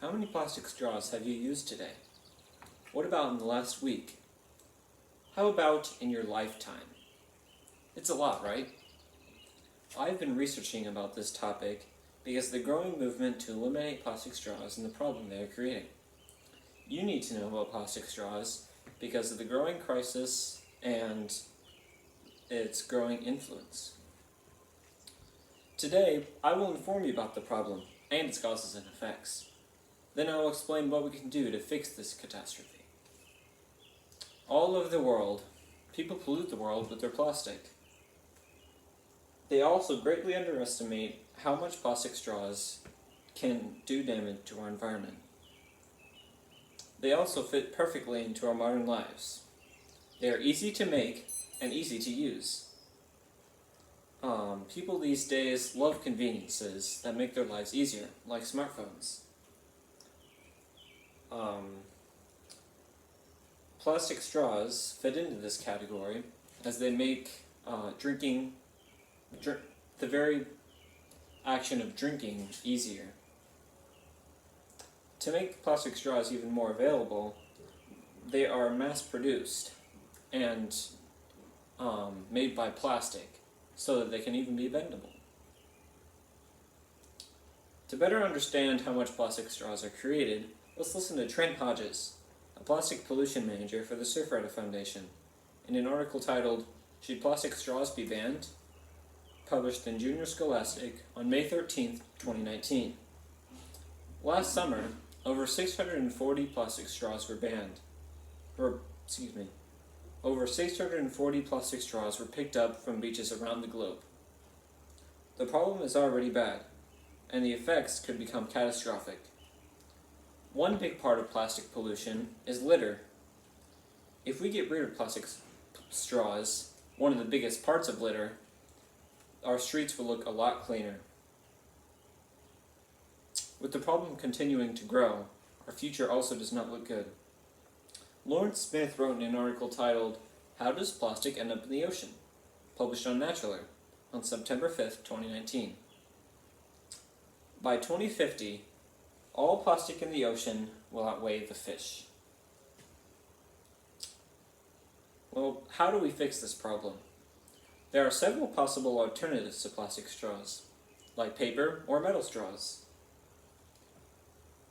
How many plastic straws have you used today? What about in the last week? How about in your lifetime? It's a lot, right? I've been researching about this topic because of the growing movement to eliminate plastic straws and the problem they are creating. You need to know about plastic straws because of the growing crisis and its growing influence. Today, I will inform you about the problem and its causes and effects. Then I will explain what we can do to fix this catastrophe. All over the world, people pollute the world with their plastic. They also greatly underestimate how much plastic straws can do damage to our environment. They also fit perfectly into our modern lives. They are easy to make and easy to use. People these days love conveniences that make their lives easier, like smartphones. Plastic straws fit into this category as they make the very action of drinking easier. To make plastic straws even more available, they are mass-produced and made by plastic so that they can even be bendable. To better understand how much plastic straws are created, let's listen to Trent Hodges, a plastic pollution manager for the Surfrider Foundation, in an article titled, "Should Plastic Straws Be Banned?" published in Junior Scholastic on May 13, 2019. Last summer, over 640 plastic straws were banned. Over 640 plastic straws were picked up from beaches around the globe. The problem is already bad, and the effects could become catastrophic. One big part of plastic pollution is litter. If we get rid of plastic straws, one of the biggest parts of litter, our streets will look a lot cleaner. With the problem continuing to grow, our future also does not look good. Lawrence Smith wrote in an article titled, "How Does Plastic End Up in the Ocean?" published on Naturaler on September 5, 2019. By 2050, all plastic in the ocean will outweigh the fish. Well, how do we fix this problem? There are several possible alternatives to plastic straws, like paper or metal straws.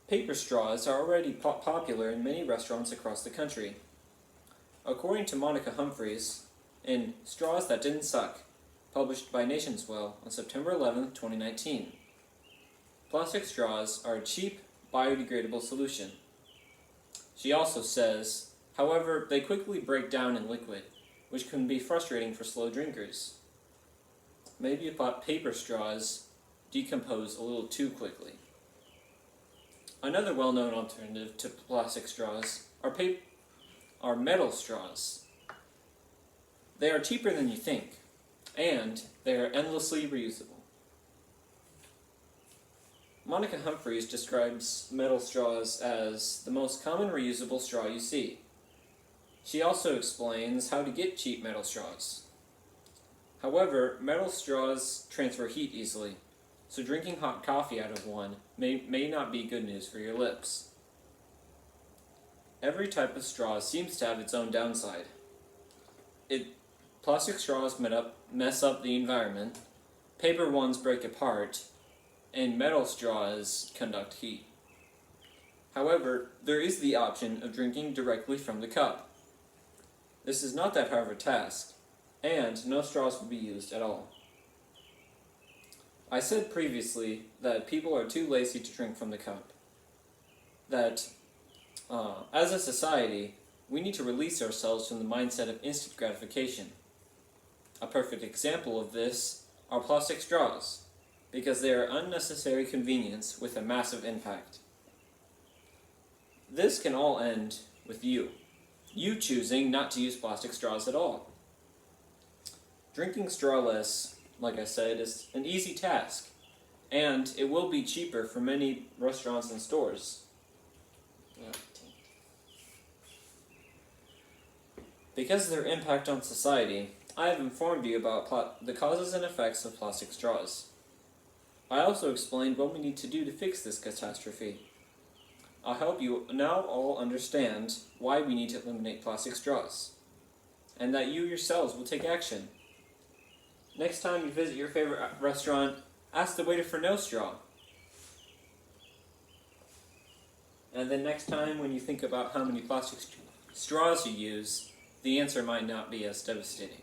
Paper straws are already popular in many restaurants across the country. According to Monica Humphreys, in Straws That Didn't Suck, published by Nationswell on September 11, 2019, plastic straws are a cheap, biodegradable solution. She also says, however, they quickly break down in liquid, which can be frustrating for slow drinkers. Maybe paper straws decompose a little too quickly. Another well-known alternative to plastic straws are metal straws. They are cheaper than you think, and they are endlessly reusable. Monica Humphreys describes metal straws as the most common reusable straw you see. She also explains how to get cheap metal straws. However, metal straws transfer heat easily, so drinking hot coffee out of one may not be good news for your lips. Every type of straw seems to have its own downside. Plastic straws mess up the environment, paper ones break apart, and metal straws conduct heat. However, there is the option of drinking directly from the cup. This is not that hard of a task, and no straws will be used at all. I said previously that people are too lazy to drink from the cup. That, as a society, we need to release ourselves from the mindset of instant gratification. A perfect example of this are plastic straws, because they are unnecessary convenience with a massive impact. This can all end with you choosing not to use plastic straws at all. Drinking strawless, like I said, is an easy task, and it will be cheaper for many restaurants and stores. Because of their impact on society, I have informed you about the causes and effects of plastic straws. I also explained what we need to do to fix this catastrophe. I'll help you now all understand why we need to eliminate plastic straws, and that you yourselves will take action. Next time you visit your favorite restaurant, ask the waiter for no straw. And then next time when you think about how many plastic straws you use, the answer might not be as devastating.